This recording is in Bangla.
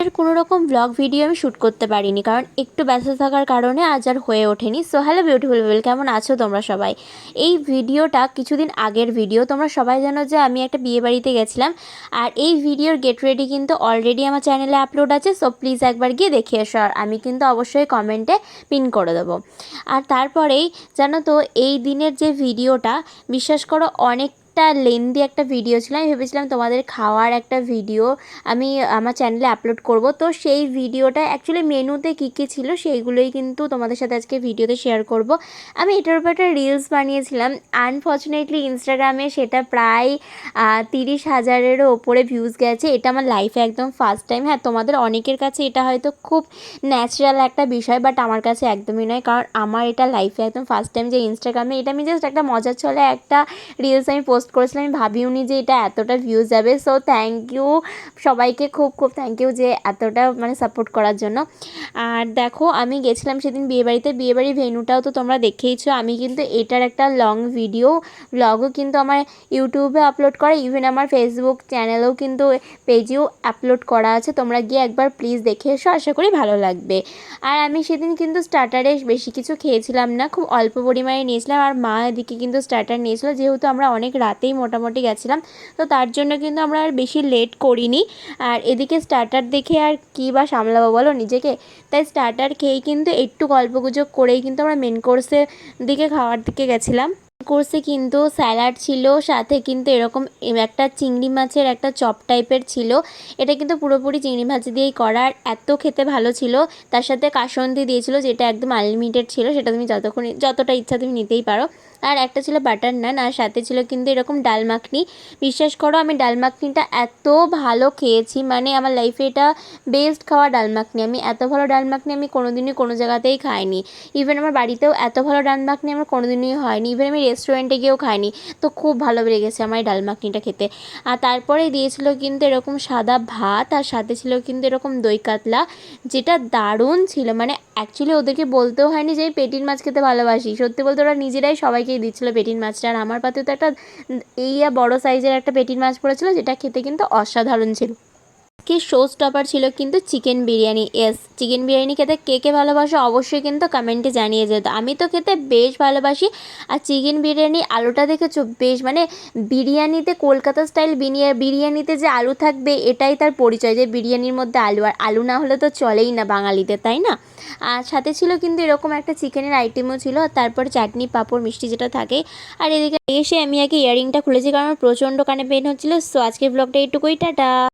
কোনো রকম ব্লগ ভিডিও আমি শ্যুট করতে পারিনি, কারণ একটু ব্যস্ত থাকার কারণে আজ আর হয়ে ওঠেনি। সো হ্যালো বিউটিফুল পিপল, কেমন আছো তোমরা সবাই? এই ভিডিওটা কিছুদিন আগের ভিডিও। তোমরা সবাই জানো যে আমি একটা বিয়ে বাড়িতে গেছিলাম, আর এই ভিডিওর গেট রেডি কিন্তু অলরেডি আমার চ্যানেলে আপলোড আছে। সো প্লিজ একবার গিয়ে দেখে এসো, আর আমি কিন্তু অবশ্যই কমেন্টে পিন করে দেবো। আর তারপরেই জানো তো, এই দিনের যে ভিডিওটা, বিশ্বাস করো অনেকটা লেন্দি একটা ভিডিও ছিল। আমি ভেবেছিলাম তোমাদের খাওয়ার একটা ভিডিও আমি আমার চ্যানেলে আপলোড করব। তো সেই ভিডিওটা অ্যাকচুয়ালি মেনুতে কী কী ছিল সেইগুলোই কিন্তু তোমাদের সাথে আজকে ভিডিওতে শেয়ার করব। আমি এটার উপর একটা রিলস বানিয়েছিলাম। আনফর্চুনেটলি ইনস্টাগ্রামে সেটা প্রায় 30,000-এরও ওপরে ভিউজ গেছে। এটা আমার লাইফে একদম ফার্স্ট টাইম। হ্যাঁ, তোমাদের অনেকের কাছে এটা হয়তো খুব ন্যাচারাল একটা বিষয়, বাট আমার কাছে একদমই নয়, কারণ আমার এটা লাইফে একদম ফার্স্ট টাইম যে ইনস্টাগ্রামে এটা আমি জাস্ট একটা মজার ছলে একটা রিলস আমি পোস্ট করেছিলাম। আমি ভাবিওনি যে এটা এতটা ভিউজ যাবে। সো থ্যাংক ইউ সবাইকে, খুব খুব থ্যাংক ইউ যে এতটা সাপোর্ট করার জন্য। আর দেখো, আমি গেছিলাম সেদিন বিয়েবাড়িতে। বিয়েবাড়ির ভেন্যুটাও তো তোমরা দেখেইছো। আমি কিন্তু এটার একটা লং ব্লগও কিন্তু আমার ইউটিউবে আপলোড করা, ইভেন আমার ফেসবুক চ্যানেলেও কিন্তু পেজেও আপলোড করা আছে। তোমরা গিয়ে একবার প্লিজ দেখে এসো, আশা করি ভালো লাগবে। আর আমি সেদিন কিন্তু স্টার্টারে বেশি কিছু খেয়েছিলাম না, খুব অল্প পরিমাণে নিয়েছিলাম। আর মা এদিকে কিন্তু স্টার্টার নিয়েছিল, যেহেতু আমরা অনেক রাতেই মোটামুটি গেছিলাম, তো তার জন্য কিন্তু আমরা আর বেশি লেট করিনি। আর এদিকে স্টার্টার দেখে আর কী বা সামলাবো বলো নিজেকে, তাই স্টার্টার খেয়েই কিন্তু একটু গল্পগুজব করেই কিন্তু আমরা মেন কোর্সের দিকে খাওয়ার দিকে গেছিলাম। কোর্সে কিন্তু স্যালাড ছিল, সাথে কিন্তু এরকম একটা চিংড়ি মাছের একটা চপ টাইপের ছিল। এটা কিন্তু পুরোপুরি চিংড়ি মাছ দিয়েই করা, আর এত খেতে ভালো ছিল। তার সাথে কাসন্দি দিয়েছিল, যেটা একদম আনলিমিটেড ছিল, সেটা তুমি যতটা ইচ্ছা তুমি নিতেই পারো। আর একটা ছিল বাটার নান, আর সাথে ছিল কিন্তু এরকম ডাল মাখনি। বিশ্বাস করো, আমি ডাল মাখনিটা এত ভালো খেয়েছি, আমার লাইফে এটা বেস্ট খাওয়া ডাল মাখনি। আমি এত ভালো ডাল মাখনি আমি কোনোদিনই কোনো জায়গাতেই খাইনি। ইভেন আমার বাড়িতেও এত ভালো ডাল মাখনি আমার কোনোদিনই হয়নি, ইভেন আমি রেস্টুরেন্টে গিয়েও খাইনি। তো খুব ভালো লেগেছে আমার এই ডাল মাখনিটা খেতে। আর তারপরে দিয়েছিল কিন্তু এরকম সাদা ভাত, আর সাথে ছিল কিন্তু এরকম দই কাতলা, যেটা দারুণ ছিল। অ্যাকচুয়ালি ওদেরকে বলতেও হয়নি যে আমি পেটির মাছ খেতে ভালোবাসি। সত্যি বলতে ওরা নিজেরাই সবাইকেই দিচ্ছিলো পেটির মাছটা। আর আমার পাতে তো একটা বড় সাইজের একটা পেটির মাছ পড়েছিল, যেটা খেতে কিন্তু অসাধারণ ছিল। কি শো স্টপার ছিল কিন্তু chicken biryani. Yes, chicken biryani খেতে কে কে ভালোবাসো অবশ্যই কিন্তু কমেন্টে জানিয়ে যেত। আমি তো খেতে বেশ ভালোবাসি। আর চিকেন বিরিয়ানি আলুটা দেখেছো, বেশ বিরিয়ানিতে কলকাতা স্টাইল বিরিয়ানিতে যে আলু থাকবে, এটাই তার পরিচয়, যে বিরিয়ানির মধ্যে আলু। আর আলু না হলে তো চলেই না বাঙালিতে, তাই না? আর সাথে ছিল কিন্তু এরকম একটা চিকেনের আইটেমও ছিল, আর তারপর চাটনি পাঁপড় মিষ্টি যেটা থাকে। আর এদিকে এসে আমি আগে ইয়াররিংটা খুলেছি, কারণ আমার প্রচণ্ড কানে পেন হচ্ছিলো। সো আজকের ব্লগটা এইটুকুই, টাটা।